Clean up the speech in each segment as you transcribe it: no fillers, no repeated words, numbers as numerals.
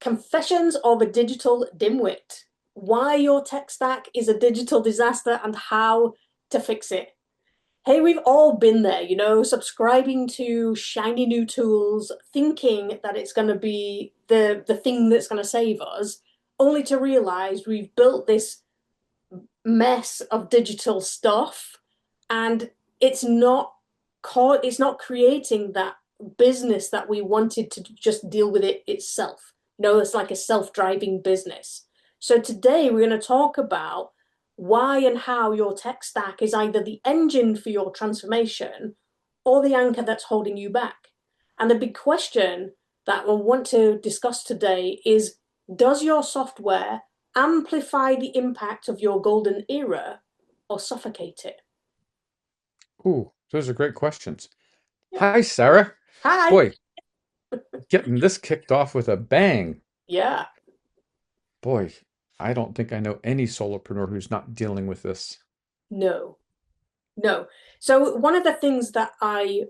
Confessions of a Digital Dimwit. Why your tech stack is a digital disaster and how to fix it. Hey, we've all been there, subscribing to shiny new tools, thinking that it's going to be the thing that's going to save us, only to realize we've built this mess of digital stuff and it's not it's not creating that business that we wanted to just deal with it itself. It's like a self-driving business. So today we're going to talk about why and how your tech stack is either the engine for your transformation or the anchor that's holding you back. And the big question that we'll want to discuss today is, does your software amplify the impact of your golden era or suffocate it? Ooh, those are great questions. Yeah. Hi, Sarah. Hi. Boy, getting this kicked off with a bang. Yeah. Boy, I don't think I know any solopreneur who's not dealing with this. No. No. So one of the things that I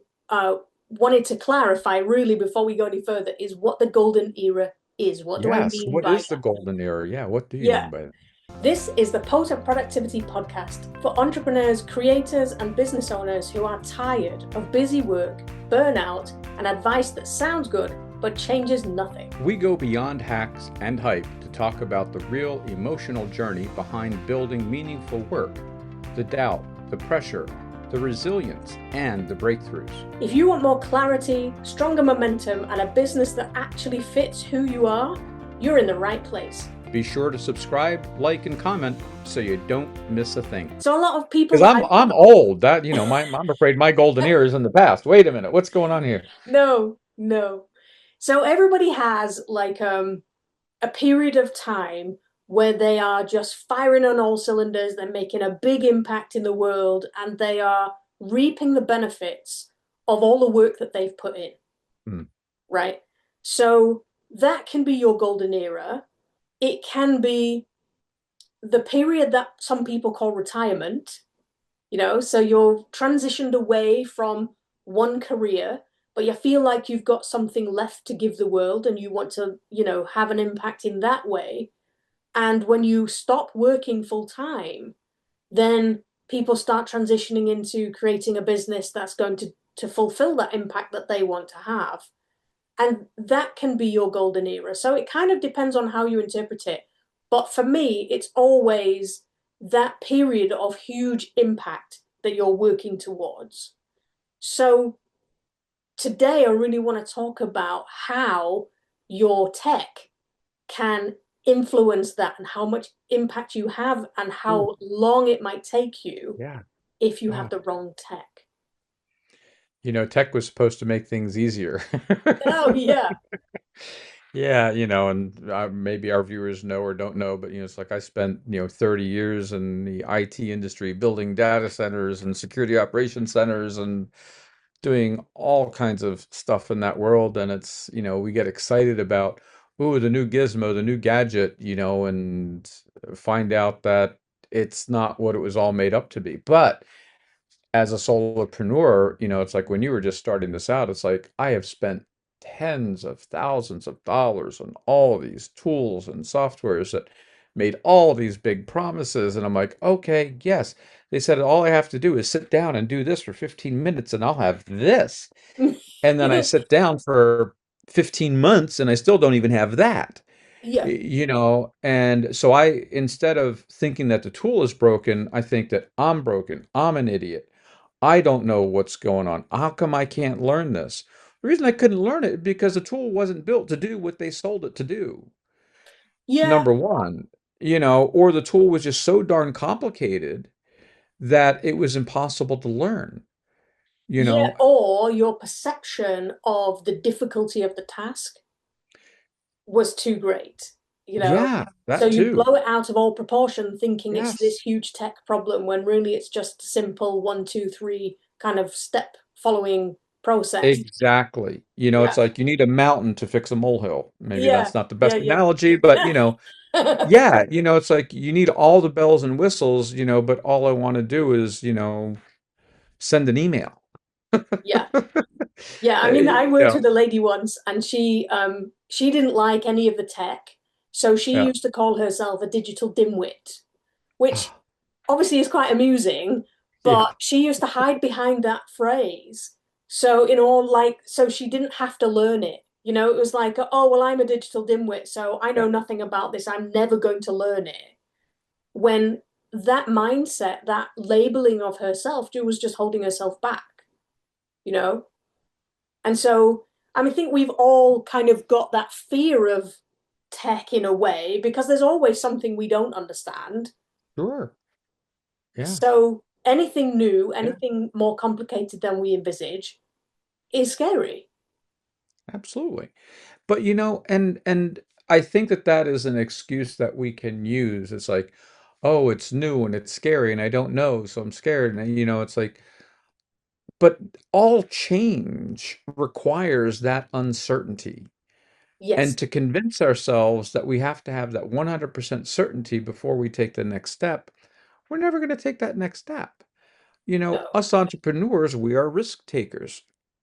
wanted to clarify really before we go any further is what the golden era is. What do I Yes, mean what by is the that? golden era? Yeah, what do you Yeah. mean by that? This is the Potent Productivity Podcast for entrepreneurs, creators, and business owners who are tired of busy work, burnout, and advice that sounds good but changes nothing. We go beyond hacks and hype to talk about the real emotional journey behind building meaningful work, the doubt, the pressure, the resilience, and the breakthroughs. If you want more clarity, stronger momentum, and a business that actually fits who you are, you're in the right place. Be sure to subscribe, like, and comment so you don't miss a thing. So a lot of people Because that I'm old. I'm afraid my golden era is in the past. Wait a minute, what's going on here? no, no. So everybody has like a period of time where they are just firing on all cylinders, they're making a big impact in the world, and they are reaping the benefits of all the work that they've put in, Hmm. right? So that can be your golden era. It can be the period that some people call retirement, so you're transitioned away from one career, but you feel like you've got something left to give the world and you want to, have an impact in that way. And when you stop working full time, then people start transitioning into creating a business that's going to fulfill that impact that they want to have. And that can be your golden era. So it kind of depends on how you interpret it. But for me, it's always that period of huge impact that you're working towards. So today, I really want to talk about how your tech can influence that and how much impact you have and Ooh, how long it might take you yeah. if you have Oh. the wrong tech. Tech was supposed to make things easier. Oh, yeah. Yeah, and maybe our viewers know or don't know, but it's like I spent, 30 years in the IT industry building data centers and security operations centers and doing all kinds of stuff in that world. And it's, we get excited about, ooh, the new gizmo, the new gadget, and find out that it's not what it was all made up to be. But as a solopreneur, it's like when you were just starting this out, it's like I have spent tens of thousands of dollars on all these tools and softwares that made all these big promises. And I'm like, okay, yes. They said all I have to do is sit down and do this for 15 minutes and I'll have this. And then I sit down for 15 months and I still don't even have that. Yeah. And so instead of thinking that the tool is broken, I think that I'm broken. I'm an idiot. I don't know what's going on. How come I can't learn this? The reason I couldn't learn it is because the tool wasn't built to do what they sold it to do. Yeah. Number one, or the tool was just so darn complicated that it was impossible to learn, you Yeah, know? or your perception of the difficulty of the task was too great, you know. Yeah, So that you too. blow it out of all proportion, thinking it's this Yes. huge tech problem when really it's just simple one, two, three kind of step following process. Exactly. Yeah, It's like you need a mountain to fix a molehill. Maybe yeah, that's not the yeah, best yeah. analogy, but yeah, it's like you need all the bells and whistles, but all I want to do is, send an email. Yeah. Yeah, I mean, I worked with a lady once and she she didn't like any of the tech. So she Yeah. used to call herself a digital dimwit, which Ah, obviously is quite amusing, yeah. but she used to hide behind that phrase. So, like, so she didn't have to learn it. It was like, oh, well, I'm a digital dimwit, so I Yeah. know nothing about this. I'm never going to learn it. When that mindset, that labeling of herself, was just holding herself back, you know? And so, I mean, I think we've all kind of got that fear of tech in a way because there's always something we don't understand. Sure. Yeah. So anything new, Yeah. anything more complicated than we envisage is scary. Absolutely. But and I think that that is an excuse that we can use. It's like, oh, it's new and it's scary and I don't know, so I'm scared. And it's like, but all change requires that uncertainty. Yes. And to convince ourselves that we have to have that 100% certainty before we take the next step, we're never going to take that next step. No. Us entrepreneurs, we are risk takers,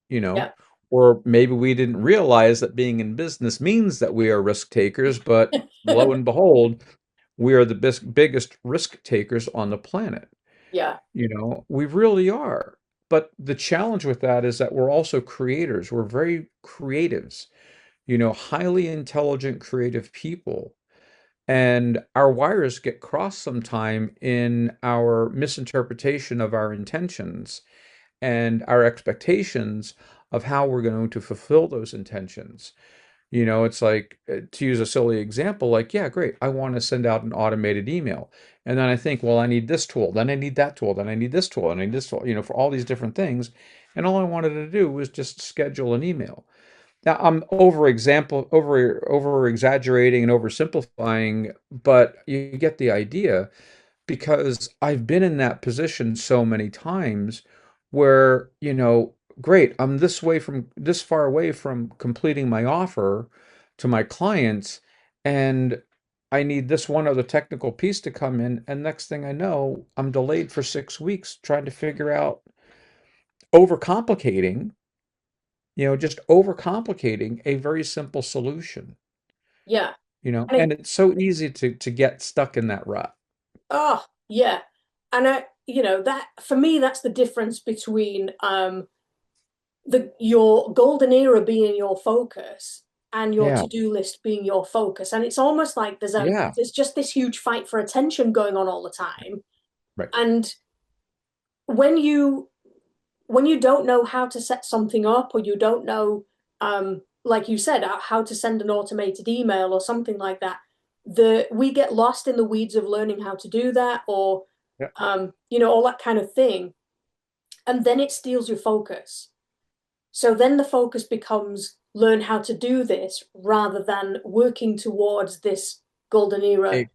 you know, Yeah. or maybe we didn't realize that being in business means that we are risk takers, but lo and behold, we are the biggest risk takers on the planet. Yeah. We really are. But the challenge with that is that we're also creators. We're very creatives, highly intelligent, creative people. And our wires get crossed sometime in our misinterpretation of our intentions and our expectations of how we're going to fulfill those intentions. It's like, to use a silly example, like, yeah, great, I want to send out an automated email. And then I think, well, I need this tool, then I need that tool, then I need this tool, and I need this tool, for all these different things. And all I wanted to do was just schedule an email. Now I'm over exaggerating and oversimplifying, but you get the idea because I've been in that position so many times where, great, I'm this far away from completing my offer to my clients, and I need this one other technical piece to come in, and next thing I know, I'm delayed for 6 weeks trying to figure out overcomplicating, just overcomplicating a very simple solution, Yeah. And and it's so easy to get stuck in that rut. yeah. And that for me, that's the difference between your golden era being your focus and your Yeah, to-do list being your focus. And it's almost like yeah, there's just this huge fight for attention going on all the time. right, And when you when you don't know how to set something up, or you don't know, like you said, how to send an automated email or something like that, we get lost in the weeds of learning how to do that, or yeah, all that kind of thing, and then it steals your focus. So then the focus becomes learn how to do this rather than working towards this golden era e-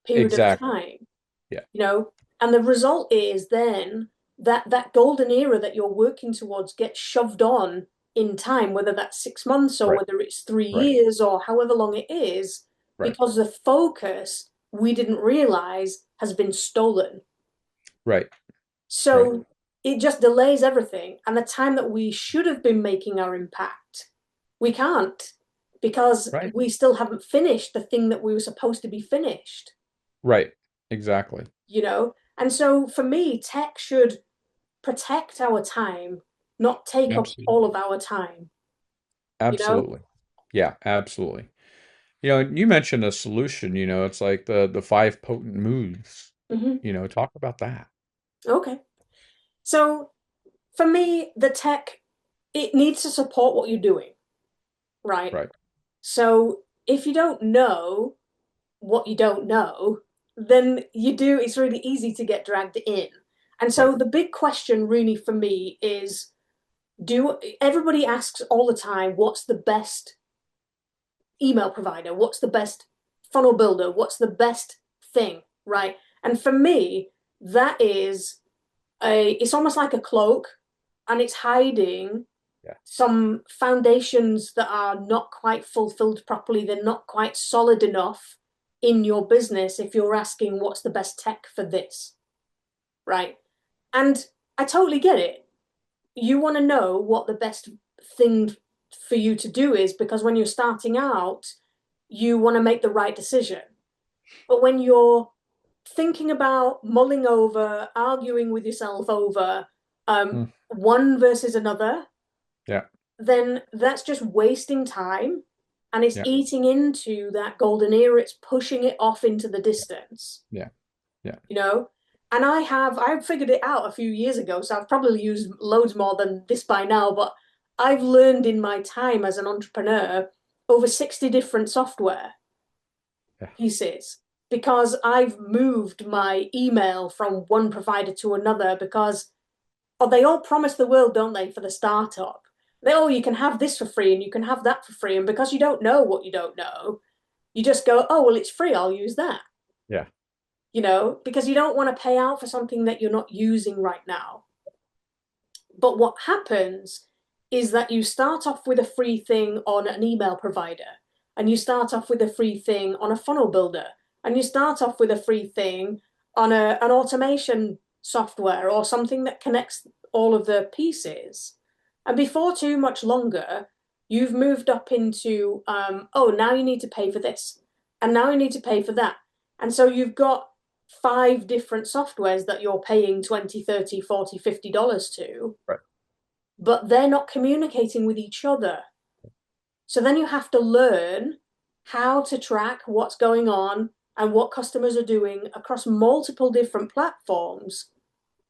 period of exactly, time, yeah, you know and the result is then that golden era that you're working towards gets shoved on in time, whether that's 6 months or right, whether it's three right, years or however long it is, right, because the focus we didn't realize has been stolen. right, right, So it just delays everything, and the time that we should have been making our impact, we can't, because right, we still haven't finished the thing that we were supposed to be finished. right, exactly, And so for me, tech should protect our time, not take up all absolutely, of our time, you know? absolutely, yeah, absolutely. You mentioned a solution. It's like the five potent moves. Hmm. Talk about that. Okay. So for me, the tech, it needs to support what you're doing, right? Right, So if you don't know what you don't know, then it's really easy to get dragged in. And right, so the big question really for me is, do everybody asks all the time, what's the best email provider? What's the best funnel builder? What's the best thing, right? And for me, that is it's almost like a cloak, and it's hiding yeah, some foundations that are not quite fulfilled properly. They're not quite solid enough in your business if you're asking what's the best tech for this, right? And I totally get it. You want to know what the best thing for you to do is because when you're starting out, you want to make the right decision. But when you're thinking about mulling over, arguing with yourself over Mm. one versus another, Yeah. then that's just wasting time and it's Yeah. eating into that golden era. It's pushing it off into the distance, Yeah. Yeah. you know? And I figured it out a few years ago, so I've probably used loads more than this by now, but I've learned in my time as an entrepreneur over 60 different software Yeah. pieces because I've moved my email from one provider to another because oh, they all promise the world, don't they, for the startup? Oh, you can have this for free and you can have that for free. And because you don't know what you don't know, you just go, oh, well, it's free. I'll use that, Yeah. because you don't want to pay out for something that you're not using right now. But what happens is that you start off with a free thing on an email provider, and you start off with a free thing on a funnel builder, and you start off with a free thing on an automation software or something that connects all of the pieces. And before too much longer, you've moved up into, oh, now you need to pay for this, and now you need to pay for that. And so you've got five different softwares that you're paying 20, 30, 40, $50 to, Right. but they're not communicating with each other. So then you have to learn how to track what's going on and what customers are doing across multiple different platforms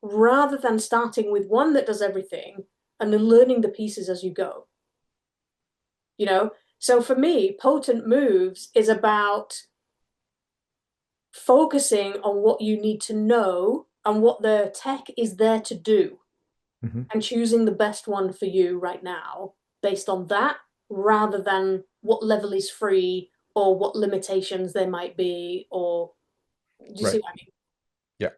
rather than starting with one that does everything and then learning the pieces as you go. You know, so for me, potent moves is about focusing on what you need to know and what the tech is there to do Hmm. and choosing the best one for you right now based on that rather than what level is free or what limitations there might be or do you see Right. what I mean? Yeah.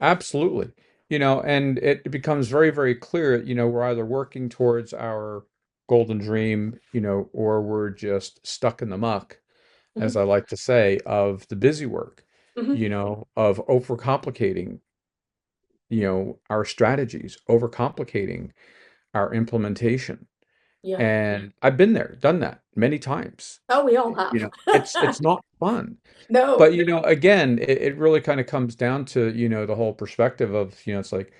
Absolutely. And it becomes very, very clear, we're either working towards our golden dream, or we're just stuck in the muck, as Mm-hmm. I like to say, of the busy work, Mm-hmm. of overcomplicating, our strategies, overcomplicating our implementation. Yeah. And I've been there, done that many times. Oh, we all have. It's not fun. No. But again, it really kind of comes down to, the whole perspective of, it's like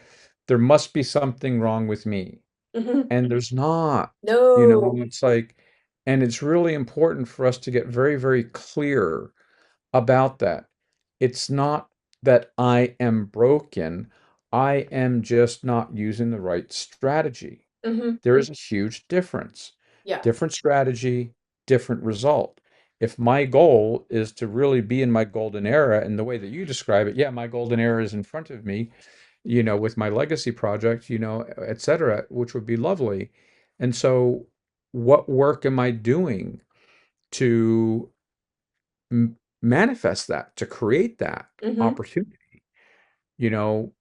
there must be something wrong with me. Mm-hmm. And there's not, No. it's like, and it's really important for us to get very, very clear about that. It's not that I am broken. I am just not using the right strategy. Mm-hmm. There is a huge difference. Yeah. Different strategy, different result. If my goal is to really be in my golden era, and the way that you describe it, yeah, my golden era is in front of me, with my legacy project, et cetera, which would be lovely. And so, what work am I doing to manifest that, to create that Mm-hmm. opportunity? You know,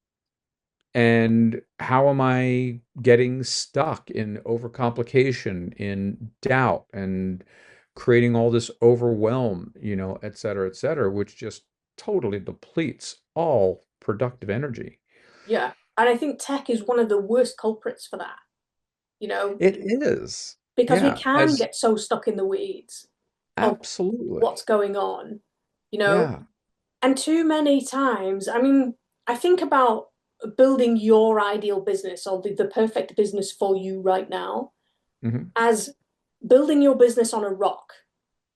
And how am I getting stuck in overcomplication, in doubt, and creating all this overwhelm, et cetera, which just totally depletes all productive energy. Yeah. And I think tech is one of the worst culprits for that, you know, It is. because we Yeah, can as get so stuck in the weeds of what's absolutely. going on, you know, Yeah. and too many times, I mean, I think about building your ideal business or the perfect business for you right now Hmm. as building your business on a rock,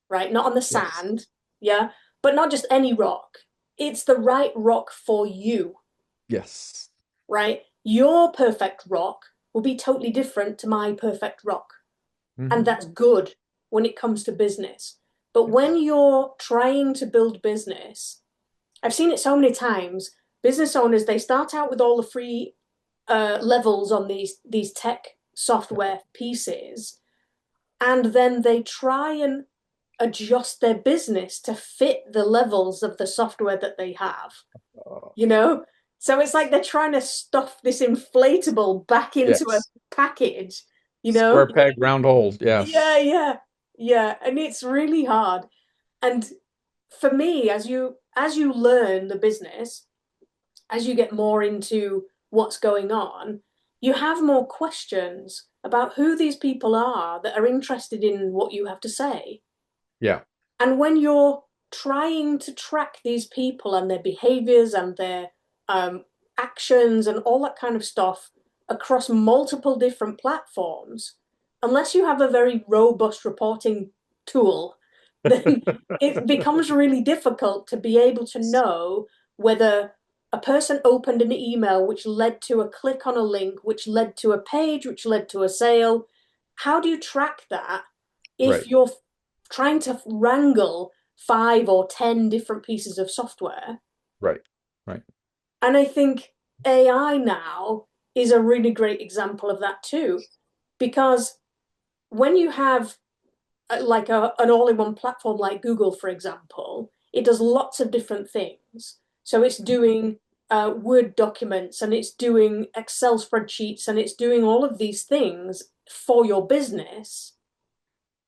right? Not on the Yes. sand, yeah, but not just any rock. It's the right rock for you, Yes. right? Your perfect rock will be totally different to my perfect rock. And Hmm. that's good when it comes to business. But when Yes. you're trying to build business, I've seen it so many times. Business owners, they start out with all the free levels on these tech Yeah. software pieces, and then they try and adjust their business to fit the levels of the software that they have, Oh, you know? So it's like they're trying to stuff this inflatable back into a yes. package, you Square know? peg, round hole. Yeah. Yeah, yeah, yeah. And it's really hard. And for me, as you learn the business, as you get more into what's going on, you have more questions about who these people are that are interested in what you have to say. Yeah. And when you're trying to track these people and their behaviors and their um, actions and all that kind of stuff across multiple different platforms, unless you have a very robust reporting tool, then it becomes really difficult to be able to know whether a person opened an email which led to a click on a link, which led to a page, which led to a sale. How do you track that if Right. you're trying to wrangle 5 or 10 different pieces of software? Right. Right. And I think AI now is a really great example of that too, because when you have like an all-in-one platform like Google, for example, it does lots of different things. So it's doing Word documents and it's doing Excel spreadsheets and it's doing all of these things for your business.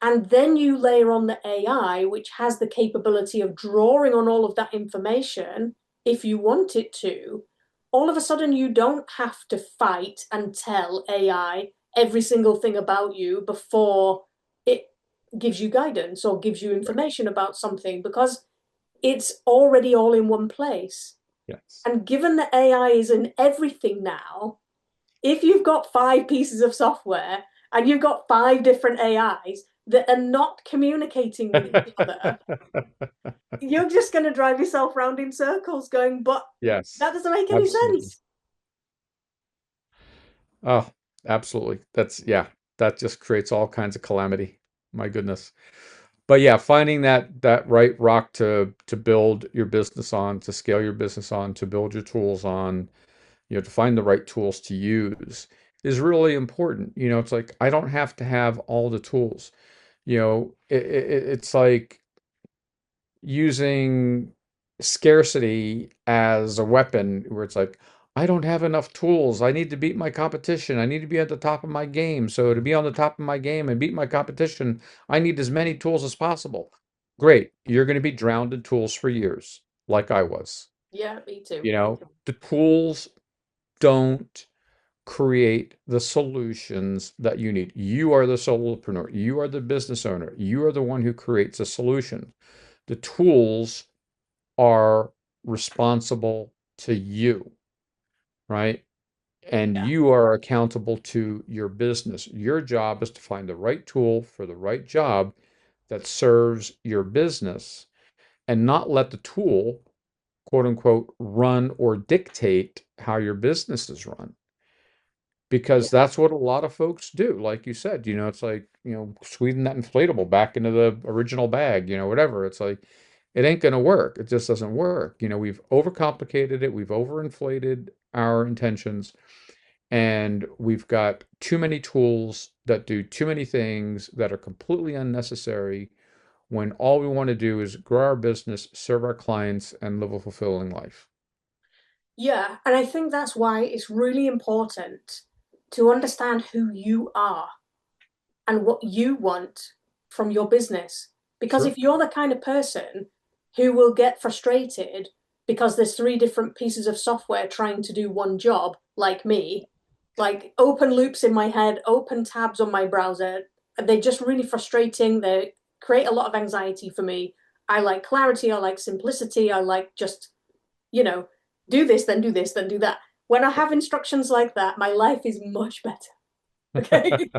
And then you layer on the AI, which has the capability of drawing on all of that information if you want it to. All of a sudden, you don't have to fight and tell AI every single thing about you before it gives you guidance or gives you Right. information about something because it's already all in one place. Yes. And given that AI is in everything now, if you've got 5 pieces of software and you've got 5 different AIs that are not communicating with each other, you're just going to drive yourself round in circles going, but Yes. that doesn't make any Absolutely. sense. Oh, absolutely. Yeah, that just creates all kinds of calamity. My goodness. But yeah, finding that right rock to build your business on, to scale your business on, to build your tools on, to find the right tools to use is really important. It's like I don't have to have all the tools. It's like using scarcity as a weapon where it's like, I don't have enough tools. I need to beat my competition. I need to be at the top of my game. So to be on the top of my game and beat my competition, I need as many tools as possible. Great. You're going to be drowned in tools for years, like I was. Yeah, me too. The tools don't create the solutions that you need. You are the solopreneur. You are the business owner. You are the one who creates a solution. The tools are responsible to you, right? And Yeah. you are accountable to your business. Your job is to find the right tool for the right job that serves your business and not let the tool, quote unquote, run or dictate how your business is run. Yeah. Because that's what a lot of folks do. Like you said, it's like, squeezing that inflatable back into the original bag, whatever. It's like, it ain't going to work. It just doesn't work. We've overcomplicated it. We've overinflated our intentions, and we've got too many tools that do too many things that are completely unnecessary when all we want to do is grow our business, serve our clients, and live a fulfilling life. Yeah. And I think that's why it's really important to understand who you are and what you want from your business. Because Sure. if you're the kind of person who will get frustrated because there's 3 different pieces of software trying to do one job, like me, like open loops in my head, open tabs on my browser, they're just really frustrating. They create a lot of anxiety for me. I like clarity, I like simplicity, I like just, you know, do this, then do this, then do that. When I have instructions like that, my life is much better. Okay.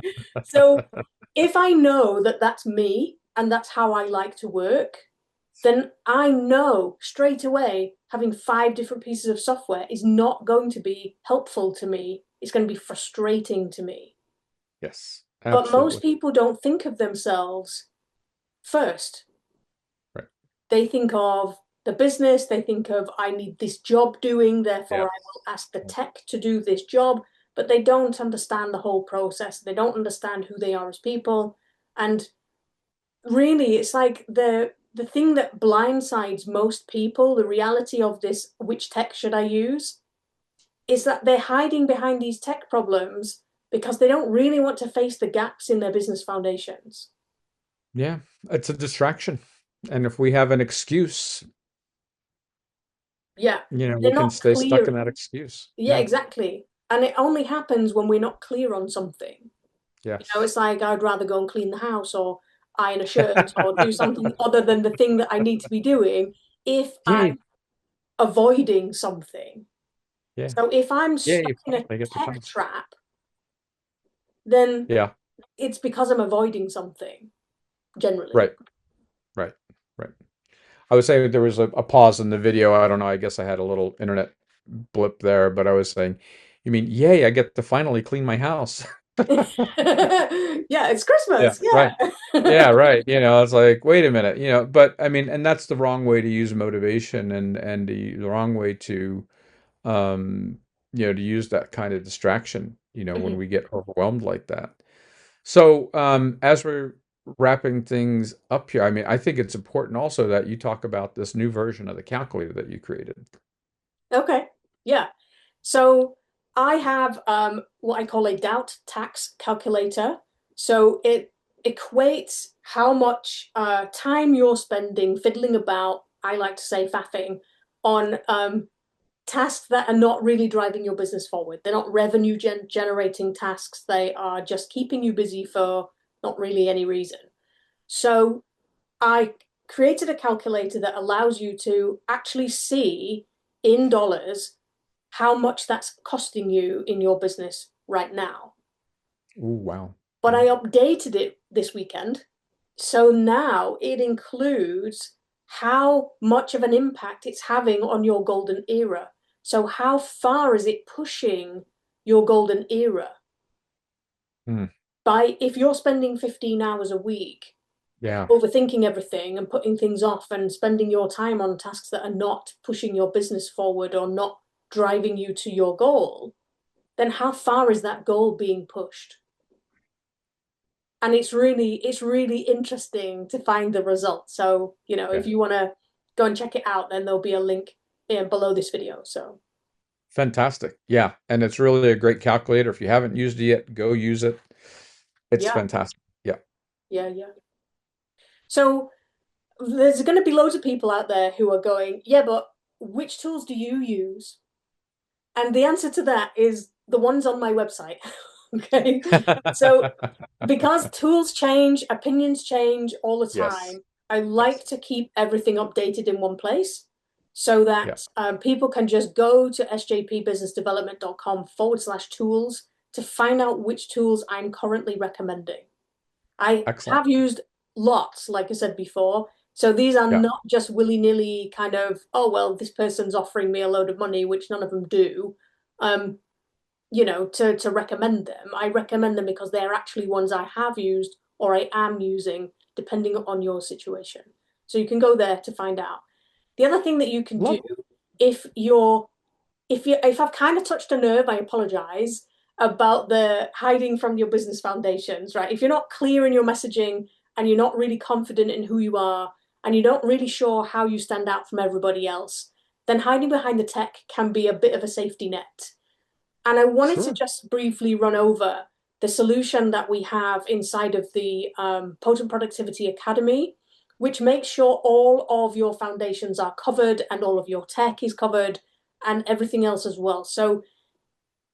So if I know that that's me and that's how I like to work, then I know straight away having 5 different pieces of software is not going to be helpful to me. It's going to be frustrating to me. Yes, But most absolutely. people don't think of themselves first. Right. They think of the business, they think of, I need this job doing, therefore I Yes. will ask the tech to do this job, but they don't understand the whole process. They don't understand who they are as people. And really, it's like the thing that blindsides most people, the reality of this, which tech should I use, is that they're hiding behind these tech problems because they don't really want to face the gaps in their business foundations. Yeah, it's a distraction. And if we have an excuse, Yeah, we they're can not stay stuck clear. in that excuse. Yeah, Yeah. exactly. And it only happens when we're not clear on something. Yes. It's like I'd rather go and clean the house or iron a shirt or do something other than the thing that I need to be doing if Yeah. I'm avoiding something. Yeah. So if I'm Yeah. stuck You in a finally get the tech time. trap, then Yeah. it's because I'm avoiding something generally. Right. Right. Right. I was saying there was a pause in the video. I don't know. I guess I had a little internet blip there, but I was saying, you mean, yay, I get to finally clean my house. Yeah, it's Yeah, Christmas. right. Yeah. Yeah, right. It's like, wait a minute, but I mean, and that's the wrong way to use motivation and the wrong way to um to use that kind of distraction, when Mhm. we get overwhelmed like that. So, as we're wrapping things up here, I mean, I think it's important also that you talk about this new version of the calculator that you created. Okay. Yeah. So I have what I call a doubt tax calculator. So it equates how much time you're spending fiddling about, I like to say faffing, on tasks that are not really driving your business forward. They're not revenue generating tasks. They are just keeping you busy for not really any reason. So I created a calculator that allows you to actually see in dollars how much that's costing you in your business right now. Ooh, wow. But Yeah. I updated it this weekend. So now it includes how much of an impact it's having on your golden era. So, how far is it pushing your golden era? Hmm. By if you're spending 15 hours a week Yeah. overthinking everything and putting things off and spending your time on tasks that are not pushing your business forward or not driving you to your goal, then how far is that goal being pushed? And it's really interesting to find the results. So, if Yeah. you want to go and check it out, then there'll be a link below this video. So, Fantastic. Yeah. And it's really a great calculator. If you haven't used it yet, go use it. It's yeah, fantastic. Yeah. yeah, yeah. So, there's going to be loads of people out there who are going, yeah, but which tools do you use? And the answer to that is the ones on my website. Okay. So, because tools change, opinions change all the Yes. time, I like Yes. to keep everything updated in one place so Yeah. that people can just go to sjpbusinessdevelopment.com/tools to find out which tools I'm currently recommending. I Excellent. have used lots, like I said before. So these are Yeah. not just willy-nilly kind of, oh, well, this person's offering me a load of money, which none of them do, um, to recommend them. I recommend them because they're actually ones I have used or I am using, depending on your situation. So you can go there to find out. The other thing that you can do Lovely. if you're if I've kind of touched a nerve, I apologize about the hiding from your business foundations, right? If you're not clear in your messaging and you're not really confident in who you are and you're not really sure how you stand out from everybody else, then hiding behind the tech can be a bit of a safety net. And I wanted to Sure. just briefly run over the solution that we have inside of the Potent Productivity Academy, which makes sure all of your foundations are covered and all of your tech is covered and everything else as well. So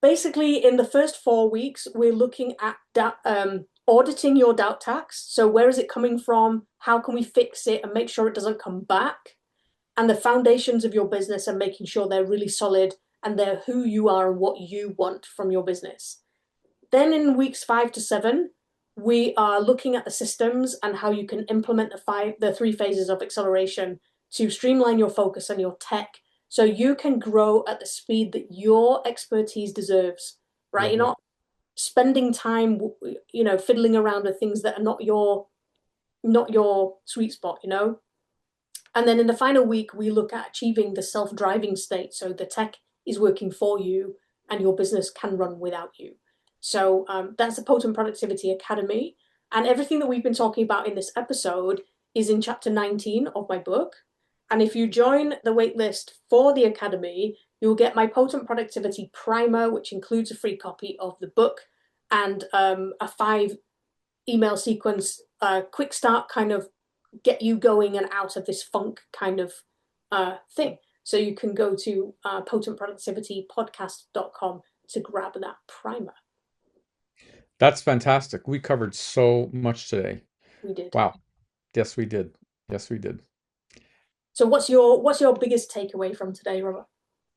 basically, in the first 4 weeks, we're looking at auditing your doubt tax. So where is it coming from? How can we fix it and make sure it doesn't come back? And the foundations of your business and making sure they're really solid and they're who you are and what you want from your business. Then in weeks 5 to 7, we are looking at the systems and how you can implement the 3 phases of acceleration to streamline your focus and your tech so you can grow at the speed that your expertise deserves, right? You're Lovely. not spending time, fiddling around with things that are not your sweet spot. And then in the final week, we look at achieving the self-driving state. So the tech is working for you and your business can run without you. So that's the Potent Productivity Academy. And everything that we've been talking about in this episode is in chapter 19 of my book. And if you join the waitlist for the Academy, you'll get my Potent Productivity Primer, which includes a free copy of the book and a 5 email sequence, quick start kind of get you going and out of this funk kind of thing. So you can go to potentproductivitypodcast.com to grab that primer. That's fantastic. We covered so much today. We did. Wow. Yes, we did. Yes, we did. So what's your biggest takeaway from today, Robert?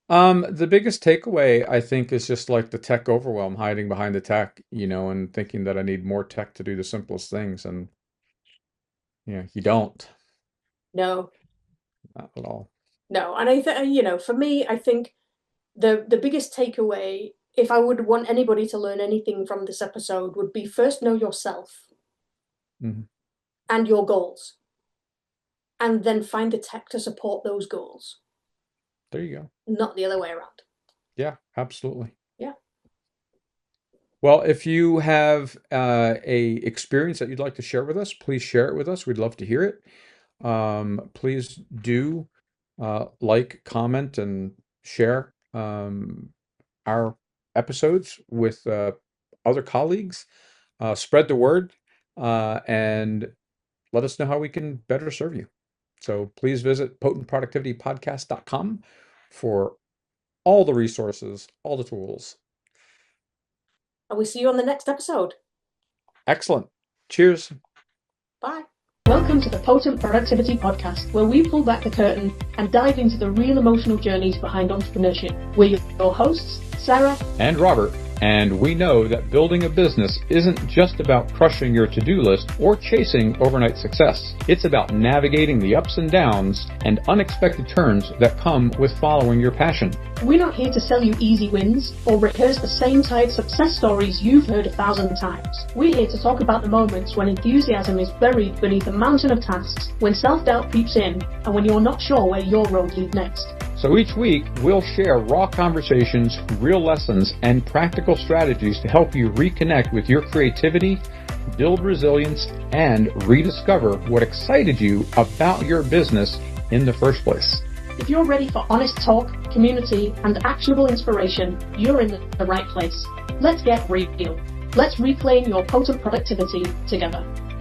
The biggest takeaway, I think, is just like the tech overwhelm, hiding behind the tech, and thinking that I need more tech to do the simplest things. And you don't, No, not at all. no. And I think, for me, I think the biggest takeaway, if I would want anybody to learn anything from this episode, would be first know yourself Mhm. and your goals, and then find the tech to support those goals, There you go. not the other way around. Yeah, absolutely. Yeah. Well, if you have a experience that you'd like to share with us, please share it with us. We'd love to hear it. Please do like, comment, and share our episodes with other colleagues. Spread the word and let us know how we can better serve you. So please visit potentproductivitypodcast.com for all the resources, all the tools. And we see you on the next episode. Excellent. Cheers. Bye. Welcome to the Potent Productivity Podcast, where we pull back the curtain and dive into the real emotional journeys behind entrepreneurship. We're your hosts, Sarah and Robert, and we know that building a business isn't just about crushing your to-do list or chasing overnight success. It's about navigating the ups and downs and unexpected turns that come with following your passion. We're not here to sell you easy wins or rehearse the same tired success stories you've heard 1,000 times. We're here to talk about the moments when enthusiasm is buried beneath a mountain of tasks, when self-doubt creeps in, and when you're not sure where your road leads next. So each week, we'll share raw conversations, real lessons, and practical strategies to help you reconnect with your creativity, build resilience, and rediscover what excited you about your business in the first place. If you're ready for honest talk, community, and actionable inspiration, you're in the right place. Let's get real. Let's reclaim your potent productivity together.